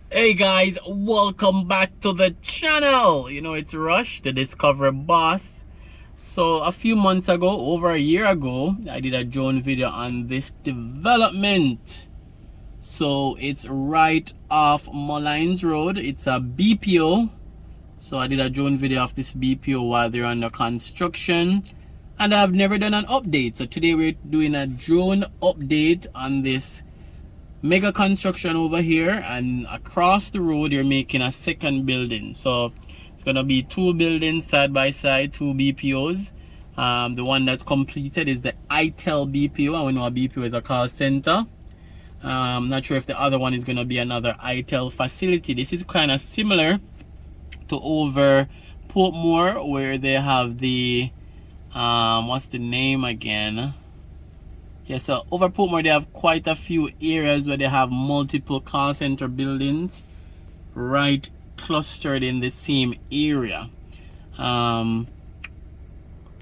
Hey guys, welcome back to the channel. You know, it's Rush, the Discover Boss. So a few months ago, over a year ago, I did a drone video on this development. So it's right off Molynes Road. It's a BPO. So I did a drone video of this BPO while they're under construction, and I've never done an update. So today we're doing a drone update on this mega construction over here, and across the road you're making a second building. So it's gonna be two buildings side by side, two BPOs. The one that's completed is the ITEL BPO, and we know a BPO is a call center. Not sure if the other one is gonna be another ITEL facility. This is kind of similar to over Portmore, where they have the what's the name again? Yeah, so over Portmore they have quite a few areas where they have multiple call center buildings right clustered in the same area.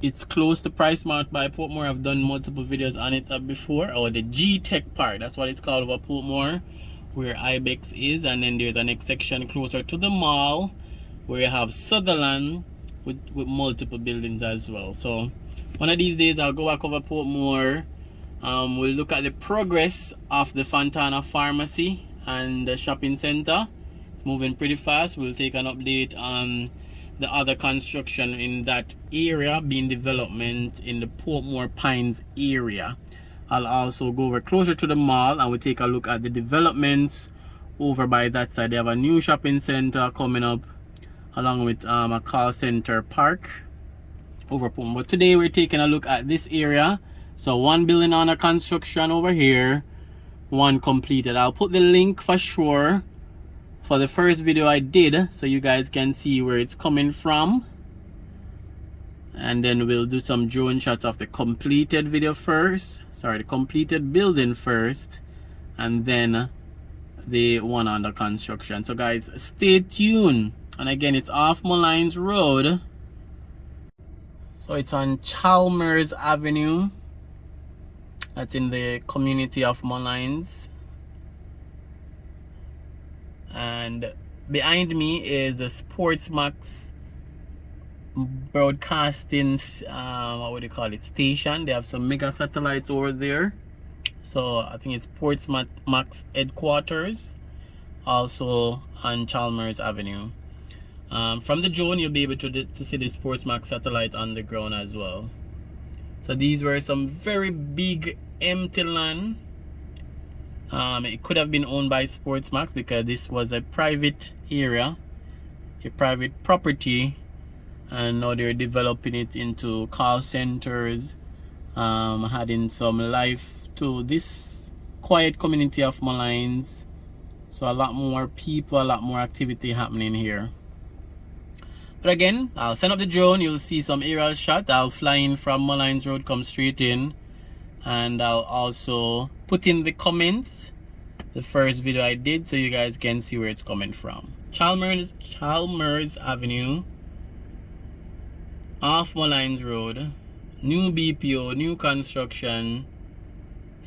It's close to Price Mart by Portmore. I've done multiple videos on it before. Or the G-Tech Park, that's what it's called over Portmore, where Ibex is. And then there's a next section closer to the mall where you have Sutherland with multiple buildings as well. So one of these days I'll go back over Portmore. We'll look at the progress of the Fontana Pharmacy and the shopping center. It's moving pretty fast. We'll take an update on the other construction in that area, being development in the Portmore Pines area. I'll also go over closer to the mall and we'll take a look at the developments over by that side. They have a new shopping center coming up along with a call center park over Portmore. But today we're taking a look at this area. So one building under construction over here, one completed. I'll put the link for sure for the first video I did so you guys can see where it's coming from. And then we'll do some drone shots of the completed video first. Sorry, the completed building first, and then the one under construction. So guys, stay tuned. And again, it's off Molynes Road. So it's on Chalmers Avenue. That's in the community of Molynes. And behind me is the Sportsmax broadcasting what would you call it, station. They have some mega satellites over there. So I think it's Sportsmax headquarters, also on Chalmers Avenue. From the drone you'll be able to see the Sportsmax satellite on the ground as well. So these were some very big empty land. It could have been owned by Sportsmax because this was a private area, a private property, and now they're developing it into call centers, adding some life to this quiet community of Molynes. So a lot more people, a lot more activity happening here. But again, I'll send up the drone. You'll see some aerial shot. I'll fly in from Molynes Road, come straight in, and I'll also put in the comments the first video I did so you guys can see where it's coming from. Chalmers Avenue, off Molynes Road, new BPO, new construction,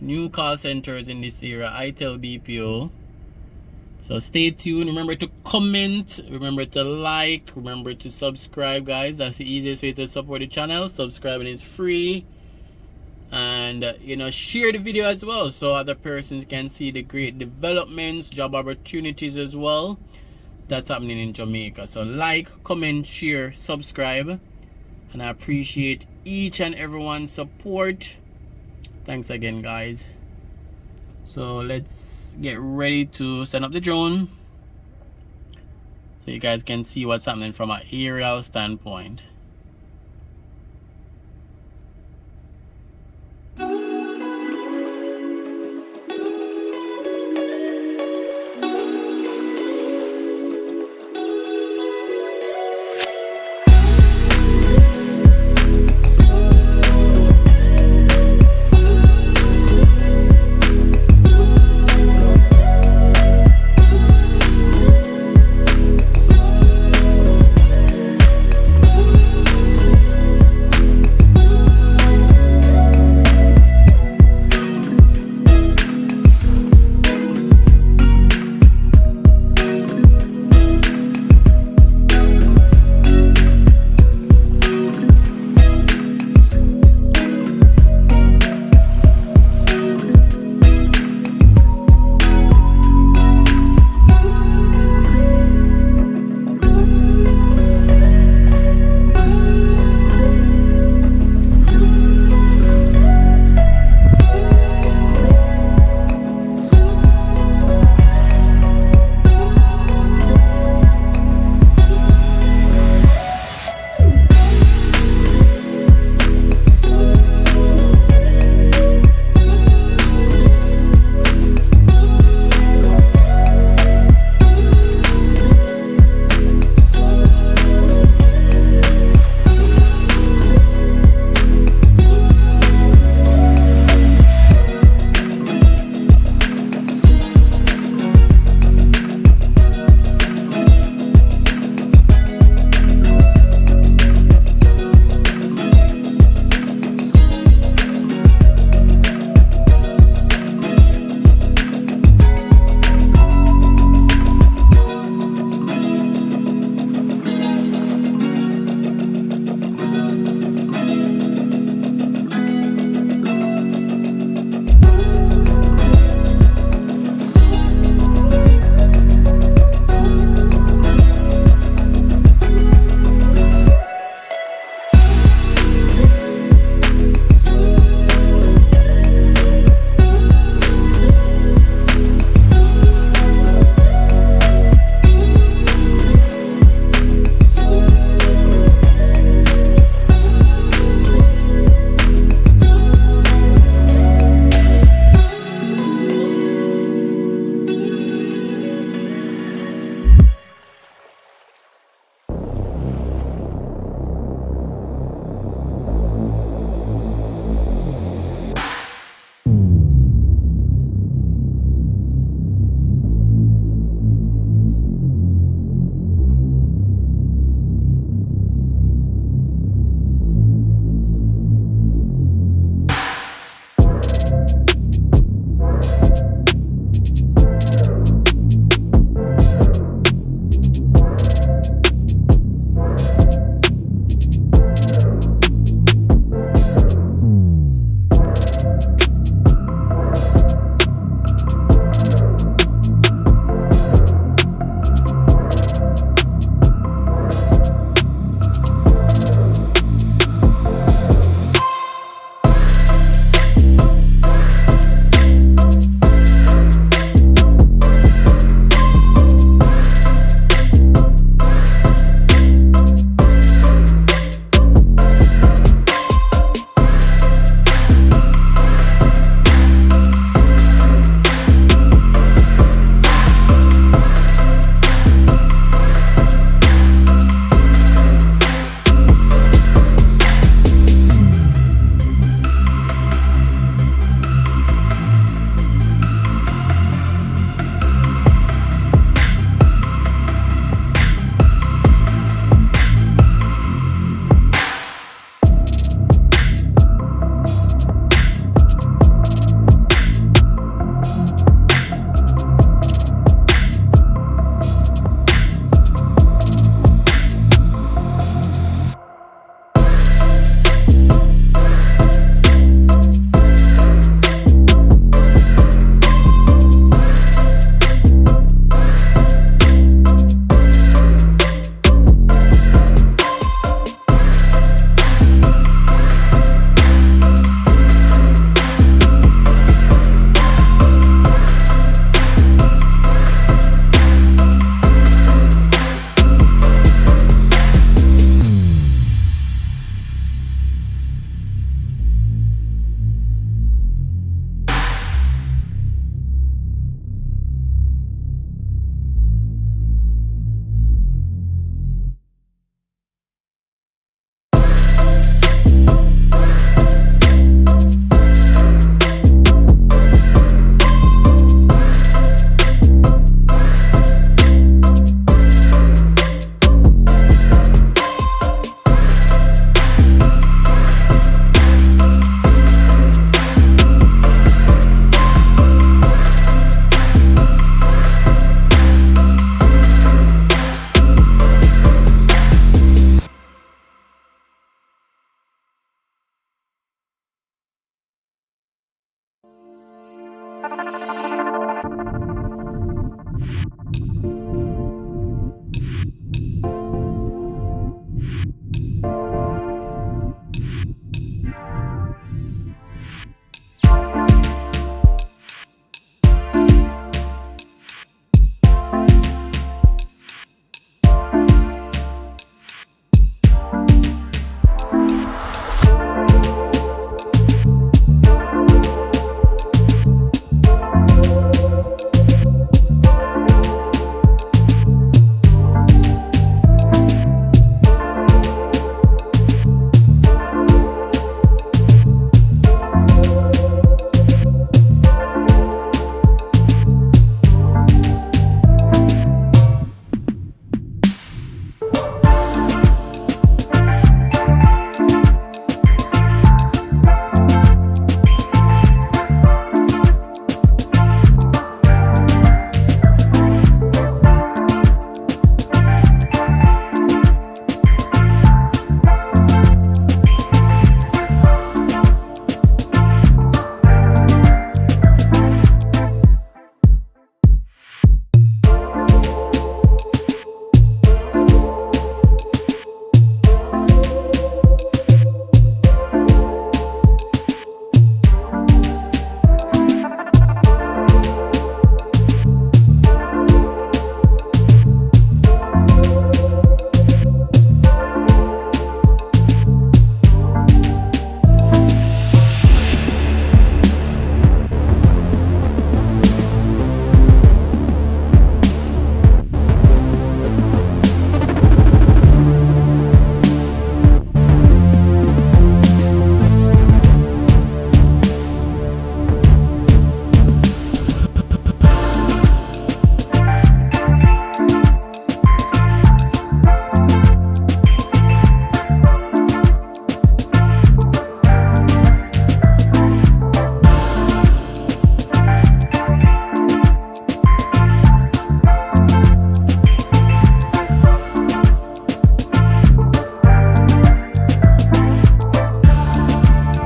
new call centers in this area, ITEL BPO. So stay tuned. Remember to comment, remember to like, remember to subscribe, guys. That's the easiest way to support the channel. Subscribing is free. and share the video as well so other persons can see the great developments, job opportunities as well that's happening in Jamaica. So like, comment, share, subscribe, and I appreciate each and everyone's support. Thanks again, guys. So let's get ready to set up the drone so you guys can see what's happening from an aerial standpoint.